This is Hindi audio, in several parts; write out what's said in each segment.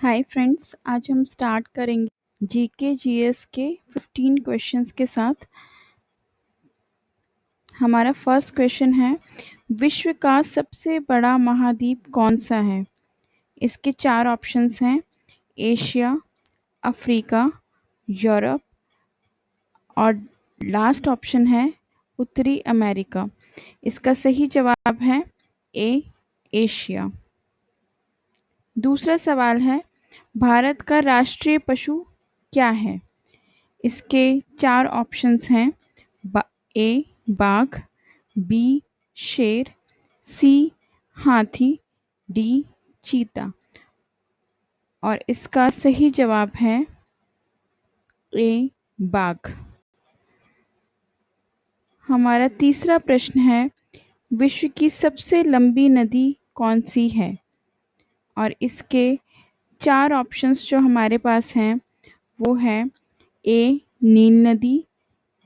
हाय फ्रेंड्स, आज हम स्टार्ट करेंगे जीके जीएस के 15 क्वेश्चंस के साथ। हमारा फर्स्ट क्वेश्चन है, विश्व का सबसे बड़ा महाद्वीप कौन सा है? इसके 4 ऑप्शंस हैं, एशिया, अफ्रीका, यूरोप और लास्ट ऑप्शन है उत्तरी अमेरिका। इसका सही जवाब है ए, एशिया। दूसरा सवाल है, भारत का राष्ट्रीय पशु क्या है? इसके 4 ऑप्शंस हैं, ए बाघ, बी शेर, सी हाथी, डी चीता। और इसका सही जवाब है ए बाघ। हमारा तीसरा प्रश्न है, विश्व की सबसे लंबी नदी कौन सी है? और इसके 4 ऑप्शंस जो हमारे पास हैं वो है ए नील नदी,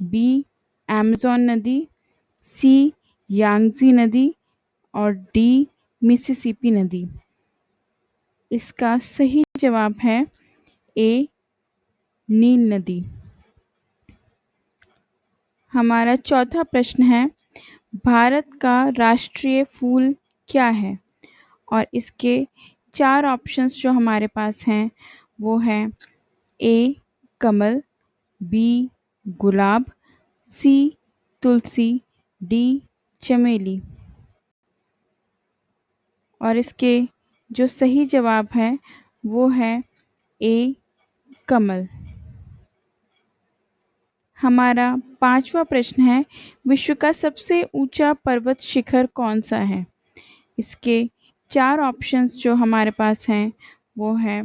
बी अमेज़न नदी, सी यांगज़ी नदी और डी मिसिसिपी नदी। इसका सही जवाब है ए नील नदी। हमारा चौथा प्रश्न है, भारत का राष्ट्रीय फूल क्या है? और इसके 4 ऑप्शंस जो हमारे पास हैं वो है ए कमल, बी गुलाब, सी तुलसी, डी चमेली। और इसके जो सही जवाब है वो है ए कमल। हमारा पांचवा प्रश्न है, विश्व का सबसे ऊंचा पर्वत शिखर कौन सा है? इसके 4 ऑप्शंस जो हमारे पास हैं वो है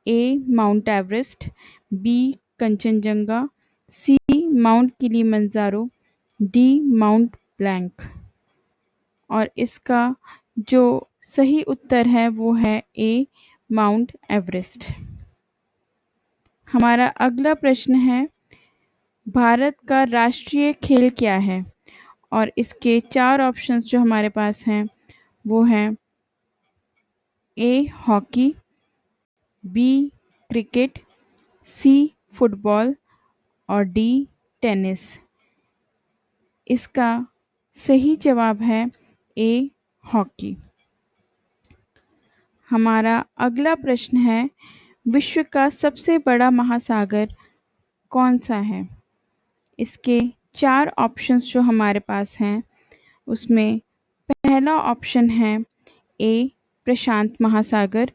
A Mount Everest, B Kanchenjunga, C Mount Kilimanjaro, D Mount Blanc. और इसका जो सही उत्तर है वो है ए माउंट एवरेस्ट। हमारा अगला प्रश्न है, भारत का राष्ट्रीय खेल क्या है? और इसके 4 ऑप्शंस जो हमारे पास हैं वो हैं A hockey, B cricket, C football और डी टेनिस। इसका सही जवाब है ए हॉकी। हमारा अगला प्रश्न है, विश्व का सबसे बड़ा महासागर कौन सा है? इसके 4 ऑप्शंस जो हमारे पास हैं उसमें पहला ऑप्शन है ए प्रशांत महासागर,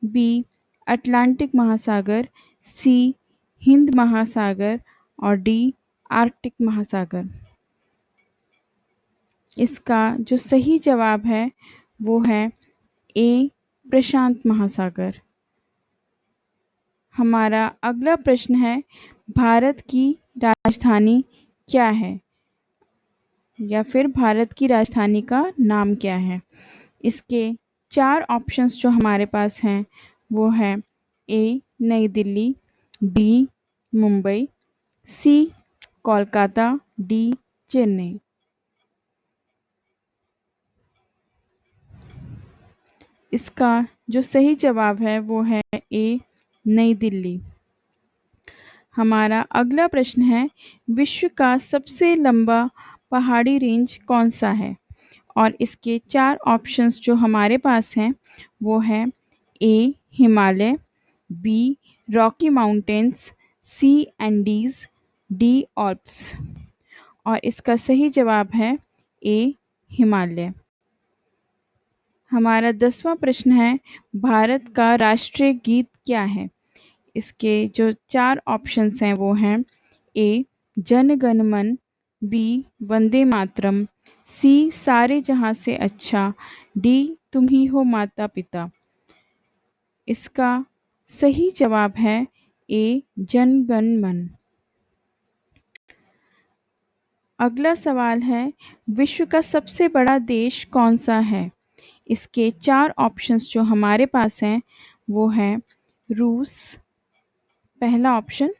बी अटलांटिक महासागर, सी हिंद महासागर और डी आर्कटिक महासागर। इसका जो सही जवाब है वो है ए प्रशांत महासागर। हमारा अगला प्रश्न है, भारत की राजधानी क्या है? या फिर भारत की राजधानी का नाम क्या है? इसके 4 ऑप्शंस जो हमारे पास हैं वो है ए नई दिल्ली, बी मुंबई, सी कोलकाता, डी चेन्नई। इसका जो सही जवाब है वो है ए नई दिल्ली। हमारा अगला प्रश्न है, विश्व का सबसे लंबा पहाड़ी रेंज कौन सा है? और इसके 4 ऑप्शंस जो हमारे पास हैं वो है ए हिमालय, बी रॉकी माउंटेन्स, सी एंडीज, डी ऑल्प्स। और इसका सही जवाब है ए हिमालय। हमारा 10वां प्रश्न है, भारत का राष्ट्रीय गीत क्या है? इसके जो 4 ऑप्शंस हैं वो हैं ए जन गण मन, बी वंदे मातरम, सी सारे जहां से अच्छा, डी तुम ही हो माता पिता। इसका सही जवाब है ए जन गण मन। अगला सवाल है, विश्व का सबसे बड़ा देश कौन सा है? इसके 4 ऑप्शंस जो हमारे पास हैं वो है रूस पहला ऑप्शन,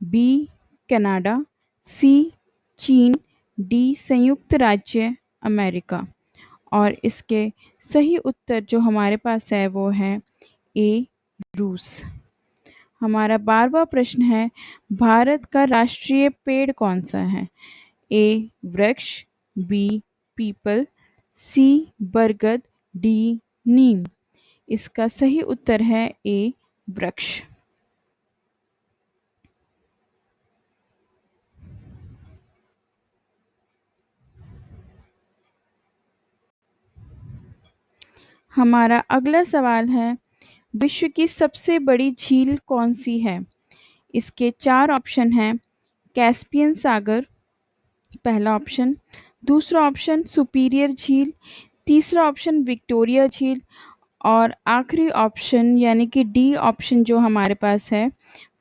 बी कनाडा, सी चीन, डी संयुक्त राज्य अमेरिका। और इसके सही उत्तर जो हमारे पास है वो है ए रूस। हमारा 12वां प्रश्न है, भारत का राष्ट्रीय पेड़ कौन सा है? ए वृक्ष, बी पीपल, सी बरगद, डी नीम। इसका सही उत्तर है ए वृक्ष। हमारा अगला सवाल है, विश्व की सबसे बड़ी झील कौन सी है? इसके 4 ऑप्शन हैं, कैस्पियन सागर पहला ऑप्शन, दूसरा ऑप्शन सुपीरियर झील, तीसरा ऑप्शन विक्टोरिया झील और आखिरी ऑप्शन यानी कि डी ऑप्शन जो हमारे पास है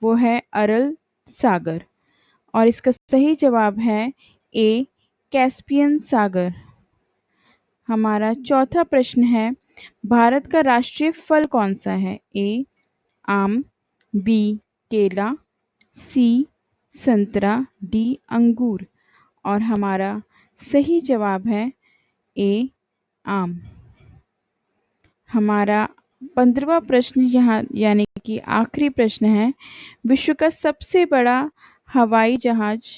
वो है अरल सागर। और इसका सही जवाब है ए कैस्पियन सागर। हमारा चौथा प्रश्न है, भारत का राष्ट्रीय फल कौन सा है? ए आम, बी केला, सी संतरा, डी अंगूर। और हमारा सही जवाब है ए आम। हमारा 15वां प्रश्न यहाँ यानी कि आखिरी प्रश्न है, विश्व का सबसे बड़ा हवाई जहाज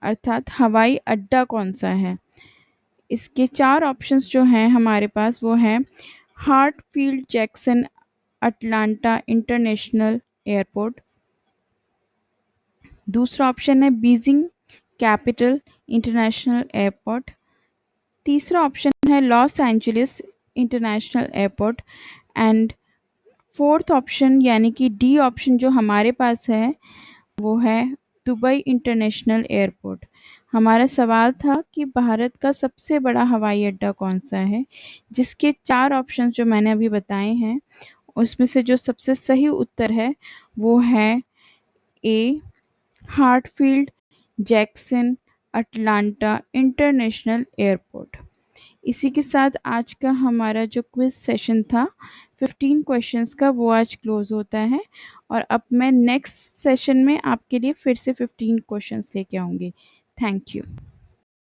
अर्थात हवाई अड्डा कौन सा है? इसके 4 ऑप्शंस जो हैं हमारे पास वो हैं, हार्टफील्ड जैक्सन अटलांटा इंटरनेशनल एयरपोर्ट, दूसरा ऑप्शन है बीजिंग कैपिटल इंटरनेशनल एयरपोर्ट, तीसरा ऑप्शन है Los Angeles international airport and fourth option यानी कि डी ऑप्शन जो हमारे पास है वो है दुबई इंटरनेशनल एयरपोर्ट। हमारा सवाल था कि भारत का सबसे बड़ा हवाई अड्डा कौन सा है, जिसके 4 ऑप्शंस जो मैंने अभी बताए हैं उसमें से जो सबसे सही उत्तर है वो है ए हार्टफील्ड जैक्सन अटलांटा इंटरनेशनल एयरपोर्ट। इसी के साथ आज का हमारा जो क्विज सेशन था 15 क्वेश्चंस का वो आज क्लोज होता है और अब मैं नेक्स्ट सेशन में आपके लिए फिर से 15 क्वेश्चंस लेके आऊँगी। Thank you.